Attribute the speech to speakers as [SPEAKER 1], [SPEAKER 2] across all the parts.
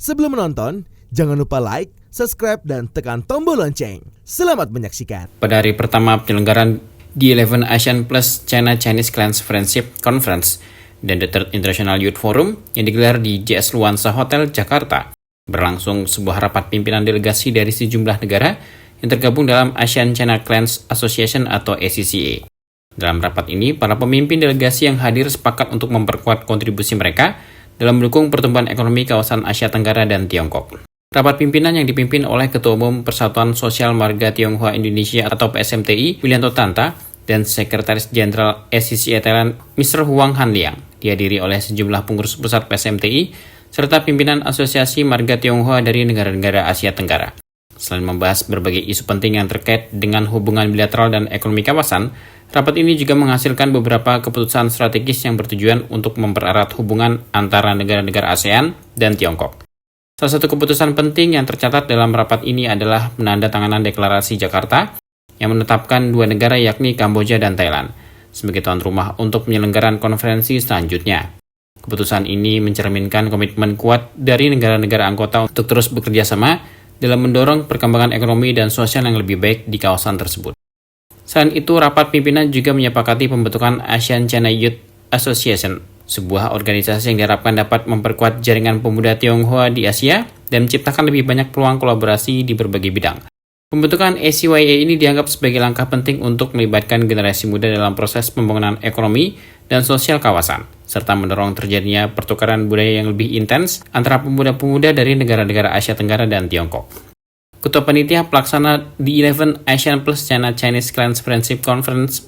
[SPEAKER 1] Sebelum menonton, jangan lupa like, subscribe, dan tekan tombol lonceng. Selamat menyaksikan.
[SPEAKER 2] Pada hari pertama penyelenggaraan D11 Asian Plus China Chinese Clans Friendship Conference dan The Third International Youth Forum yang digelar di JS Luansa Hotel, Jakarta, berlangsung sebuah rapat pimpinan delegasi dari sejumlah negara yang tergabung dalam Asian China Clans Association atau ACCA. Dalam rapat ini, para pemimpin delegasi yang hadir sepakat untuk memperkuat kontribusi mereka dalam mendukung pertumbuhan ekonomi kawasan Asia Tenggara dan Tiongkok. Rapat pimpinan yang dipimpin oleh Ketua Umum Persatuan Sosial Marga Tionghoa Indonesia atau PSMTI, Wilianto Tanta, dan Sekretaris Jenderal ACCA Thailand, Mr. Huang Hanliang, dihadiri oleh sejumlah pengurus pusat PSMTI, serta pimpinan Asosiasi Marga Tionghoa dari negara-negara Asia Tenggara. Selain membahas berbagai isu penting yang terkait dengan hubungan bilateral dan ekonomi kawasan, rapat ini juga menghasilkan beberapa keputusan strategis yang bertujuan untuk mempererat hubungan antara negara-negara ASEAN dan Tiongkok. Salah satu keputusan penting yang tercatat dalam rapat ini adalah penandatanganan Deklarasi Jakarta yang menetapkan dua negara yakni Kamboja dan Thailand sebagai tuan rumah untuk penyelenggaraan konferensi selanjutnya. Keputusan ini mencerminkan komitmen kuat dari negara-negara anggota untuk terus bekerja sama dalam mendorong perkembangan ekonomi dan sosial yang lebih baik di kawasan tersebut. Selain itu, rapat pimpinan juga menyepakati pembentukan Asian China Youth Association, sebuah organisasi yang diharapkan dapat memperkuat jaringan pemuda Tionghoa di Asia dan menciptakan lebih banyak peluang kolaborasi di berbagai bidang. Pembentukan ACYA ini dianggap sebagai langkah penting untuk melibatkan generasi muda dalam proses pembangunan ekonomi dan sosial kawasan, serta mendorong terjadinya pertukaran budaya yang lebih intens antara pemuda-pemuda dari negara-negara Asia Tenggara dan Tiongkok. Ketua Panitia Pelaksana D11 Asian Plus China Chinese Clans Friendship Conference,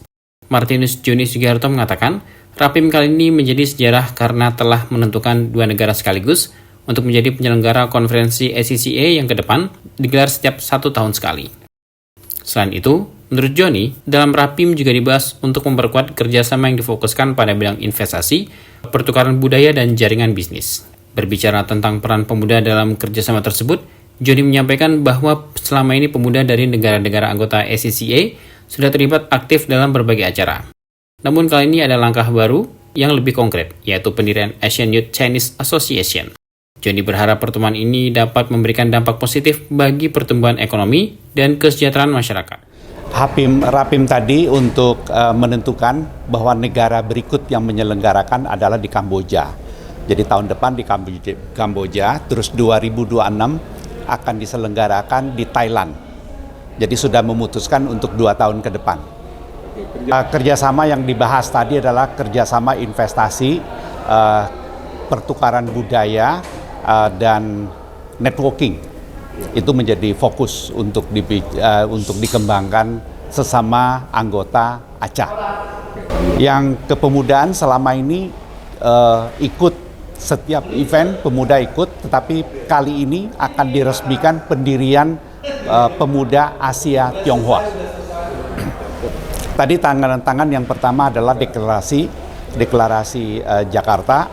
[SPEAKER 2] Martinus Joni Sugiharto mengatakan, Rapim kali ini menjadi sejarah karena telah menentukan dua negara sekaligus untuk menjadi penyelenggara konferensi ACCA yang ke depan digelar setiap 1 tahun sekali. Selain itu, menurut Joni, dalam Rapim juga dibahas untuk memperkuat kerjasama yang difokuskan pada bidang investasi, pertukaran budaya, dan jaringan bisnis. Berbicara tentang peran pemuda dalam kerjasama tersebut, Joni menyampaikan bahwa selama ini pemuda dari negara-negara anggota ACCA sudah terlibat aktif dalam berbagai acara. Namun kali ini ada langkah baru yang lebih konkret, yaitu pendirian Asian Youth Chinese Association. Joni berharap pertemuan ini dapat memberikan dampak positif bagi pertumbuhan ekonomi dan kesejahteraan masyarakat.
[SPEAKER 3] Rapim tadi untuk menentukan bahwa negara berikut yang menyelenggarakan adalah di Kamboja. Jadi tahun depan di Kamboja, terus 2026 akan diselenggarakan di Thailand. Jadi sudah memutuskan untuk 2 tahun ke depan. Kerjasama yang dibahas tadi adalah kerjasama investasi, pertukaran budaya, dan networking. Itu menjadi fokus untuk dikembangkan sesama anggota ACA. Yang kepemudaan selama ini ikut setiap event, pemuda ikut, tetapi kali ini akan diresmikan pendirian Pemuda Asia Tionghoa. Tadi tangan yang pertama adalah deklarasi Jakarta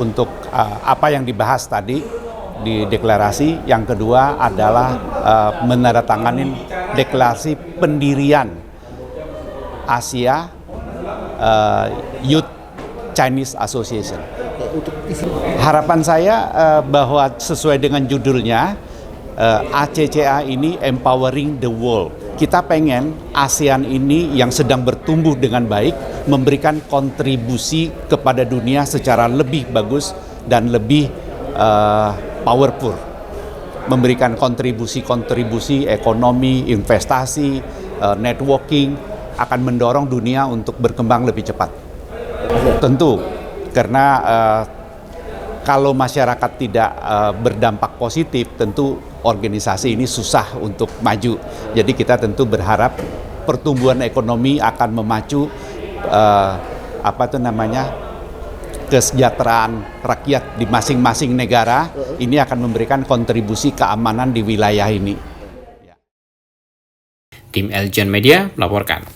[SPEAKER 3] untuk apa yang dibahas tadi di deklarasi. Yang kedua adalah menandatangani deklarasi pendirian Asia Youth Chinese Association. Harapan saya bahwa sesuai dengan judulnya, ACCA ini Empowering the World. Kita pengen ASEAN ini yang sedang bertumbuh dengan baik memberikan kontribusi kepada dunia secara lebih bagus dan lebih powerful. Memberikan kontribusi ekonomi, investasi, networking akan mendorong dunia untuk berkembang lebih cepat. Tentu, karena kalau masyarakat tidak berdampak positif, tentu organisasi ini susah untuk maju. Jadi kita tentu berharap pertumbuhan ekonomi akan memacu kesejahteraan rakyat di masing-masing negara. Ini akan memberikan kontribusi keamanan di wilayah ini.
[SPEAKER 2] Tim Eljon Media melaporkan.